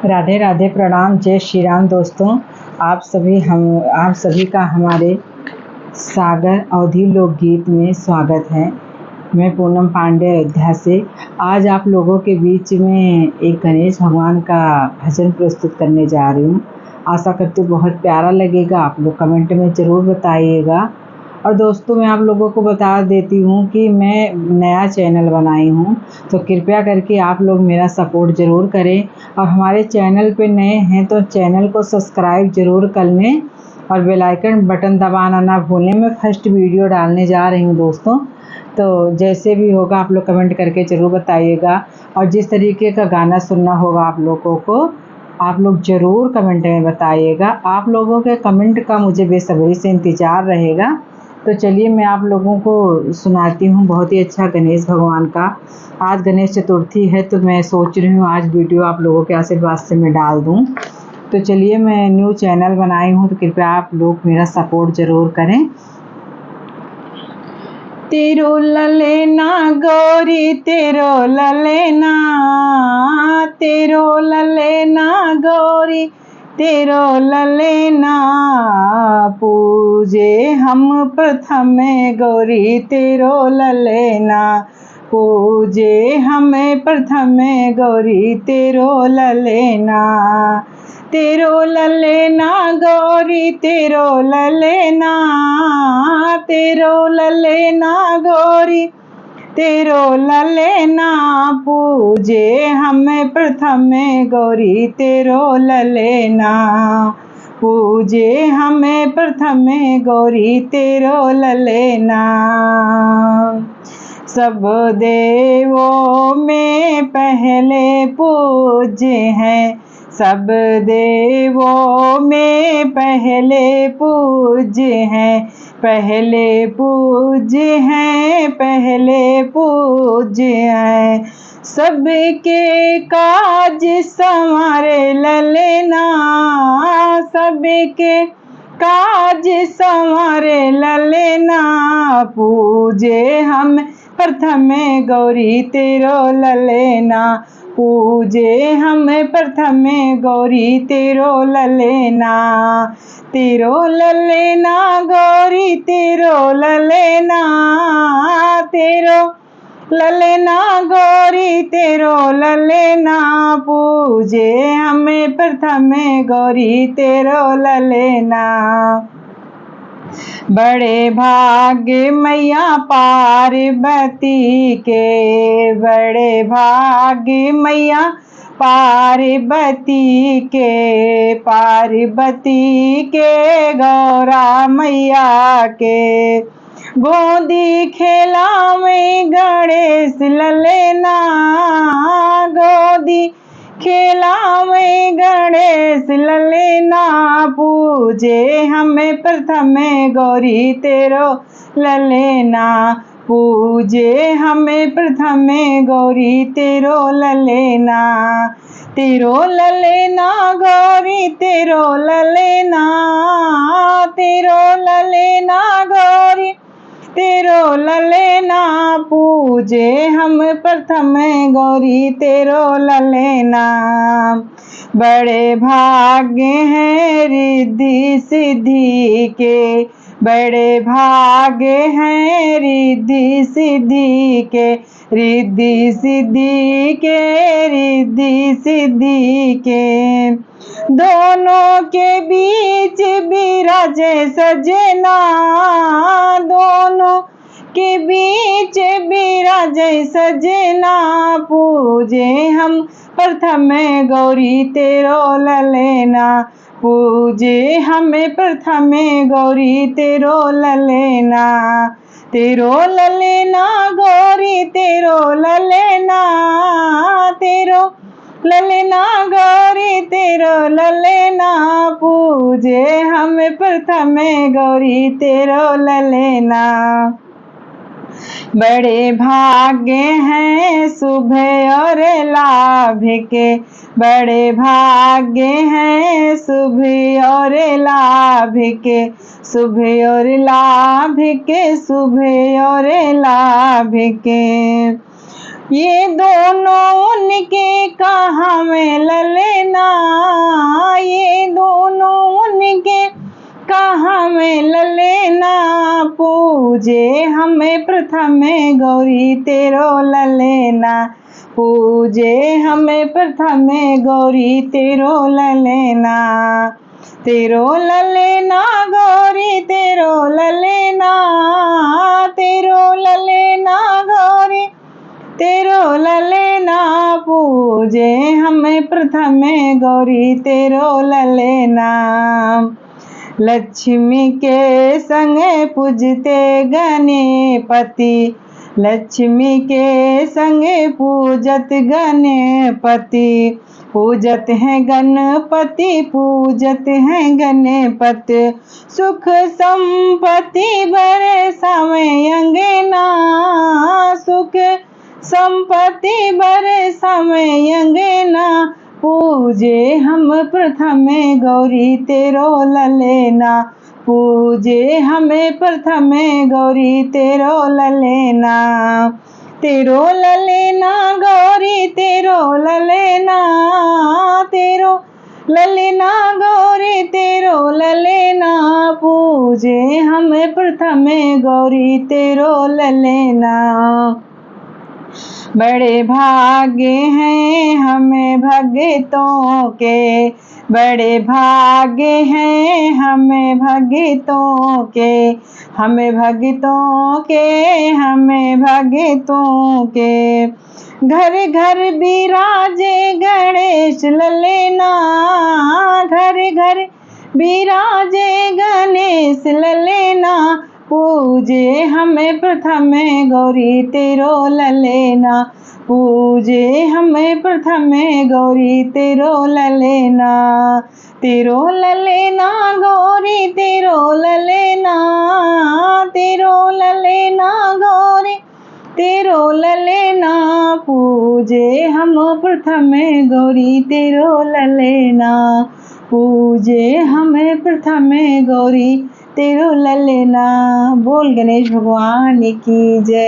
राधे राधे, प्रणाम, जय श्री राम। दोस्तों, आप सभी का हमारे सागर अवधी लोकगीत में स्वागत है। मैं पूनम पांडे अयोध्या से आज आप लोगों के बीच में एक गणेश भगवान का भजन प्रस्तुत करने जा रही हूँ। आशा करती हूँ बहुत प्यारा लगेगा। आप लोग कमेंट में ज़रूर बताइएगा। और दोस्तों, मैं आप लोगों को बता देती हूँ कि मैं नया चैनल बनाई हूँ, तो कृपया करके आप लोग मेरा सपोर्ट ज़रूर करें। और हमारे चैनल पे नए हैं तो चैनल को सब्सक्राइब ज़रूर कर लें और बेल आइकन बटन दबाना ना भूलें। मैं फर्स्ट वीडियो डालने जा रही हूँ दोस्तों, तो जैसे भी होगा आप लोग कमेंट करके ज़रूर बताइएगा। और जिस तरीके का गाना सुनना होगा आप लोगों को, आप लोग ज़रूर कमेंट में बताइएगा। आप लोगों के कमेंट का मुझे बेसब्री से इंतज़ार रहेगा। तो चलिए मैं आप लोगों को सुनाती हूँ बहुत ही अच्छा गणेश भगवान का। आज गणेश चतुर्थी है तो मैं सोच रही हूँ आज वीडियो आप लोगों के आशीर्वाद से मैं डाल दूँ। तो चलिए, मैं न्यू चैनल बनाई हूँ तो कृपया आप लोग मेरा सपोर्ट ज़रूर करें। तेरो ललेना गौरी तेरो ललेना, तेरो ललेना गौरी तेरो ललेना, पूजे हम प्रथम गौरी तेरो ललेना, पूजे हमें प्रथम गौरी तेरो ललेना। तेरो ललेना गौरी तेरो ललेना, तेरो ललेना गौरी तेरो ललेना, पूजे हमें प्रथम गौरी तेरो ललेना, पूजे हमें प्रथम गौरी तेरो ललेना। सब देवों में पहले पूज्य हैं, सब देवों में पहले पूज्य हैं, पहले पूज्य हैं, पहले पूज्य हैं। सबके काज संवारे ललेना, सबके काज संवारे ललेना, पूजे हम प्रथम गौरी तेरो ललेना, पूजे हम प्रथम गौरी तेरो ललेना। तेरो ललेना गौरी तेरो ललेना, तेरो ललेना गौरी तेरो ललेना, पूजे हमें प्रथम गौरी तेरो ललेना। बड़े भाग्य मैया पार्वती के, बड़े भाग्य मैया पार्वती के, पार्वती के गौरा मैया के, गोदी खेलावे गणेश ललेना, गोदी खेलावे गणेश ललेना, पूजे हमें प्रथम गौरी तेरो ललेना, पूजे हमें प्रथम गौरी तेरो ललेना। तेरो ललेना गौरी तेरो ललेना, तेरो ललेना गौरी तेरो ललेना, पूजे हम प्रथम गौरी तेरो ललेना। बड़े भाग्य हैं रिद्धि सिद्धि के, बड़े भाग्य हैं रिद्धि सिद्धि के, रिद्धि सिद्धि के, रिद्धि सिद्धि के, दोनों के बीच विराजे सजना, दोनों के बीच विराजे सजना, पूजे हम प्रथम गौरी तेरो ललेना, पूजे हमें प्रथम गौरी तेरो ललेना। तेरो ललेना गौरी तेरो ललेना, तेरो ललेना गौरी तेरो ललेना, पूजे हमें प्रथम गौरी तेरो ललेना। बड़े भाग्य हैं शुभ और लाभ के, बड़े भाग्य हैं शुभ और लाभ के, शुभ और लाभ के, शुभ और लाभ के, ये दोनों उनके कहाँ में ललेना, ये दोनों उनके कहाँ में ललेना, पूजे हमें प्रथम गौरी तेरो ललेना, पूजे हमें प्रथम गौरी तेरो ललेना, तेरो ललेना गौरी तेरो ललेना, तेरो ललेना गौरी तेरो ललेना, पूजे हमें प्रथम गौरी तेरो ललेना, लक्ष्मी के संग पूजते गणपति, लक्ष्मी के संग पूजत गणपति, पूजत हैं गणपति, पूजत हैं गणपति, सुख संपत्ति बरसावे अंगना, सुख संपत्ति बरसावे अंगना, पूजे हम प्रथम गौरी तेरो ललेना, पूजे हमें प्रथम गौरी तेरो ललेना, तेरो ललेना गौरी तेरो ललेना, तेरो ललेना गौरी तेरो ललेना, पूजे हमें प्रथम गौरी तेरो ललेना, बड़े भाग्य हैं हमें भक्तों के, बड़े भाग्य हैं हमें भक्तों के, हमें भक्तों के, हमें भक्तों के, घर घर विराजे गणेश ललेना, घर घर विराजे गणेश ललेना, पूजे हमें प्रथम गौरी तेरो ललेना, पूजे हमें प्रथम गौरी तेरो ललेना, तेरो ललेना गौरी तेरो ललेना, तेरो ललेना गौरी तेरो ललेना, पूजे हम प्रथम गौरी तेरो ललेना, पूजे हमें प्रथम गौरी तेरो ललेना। बोल गणेश भगवान की जय।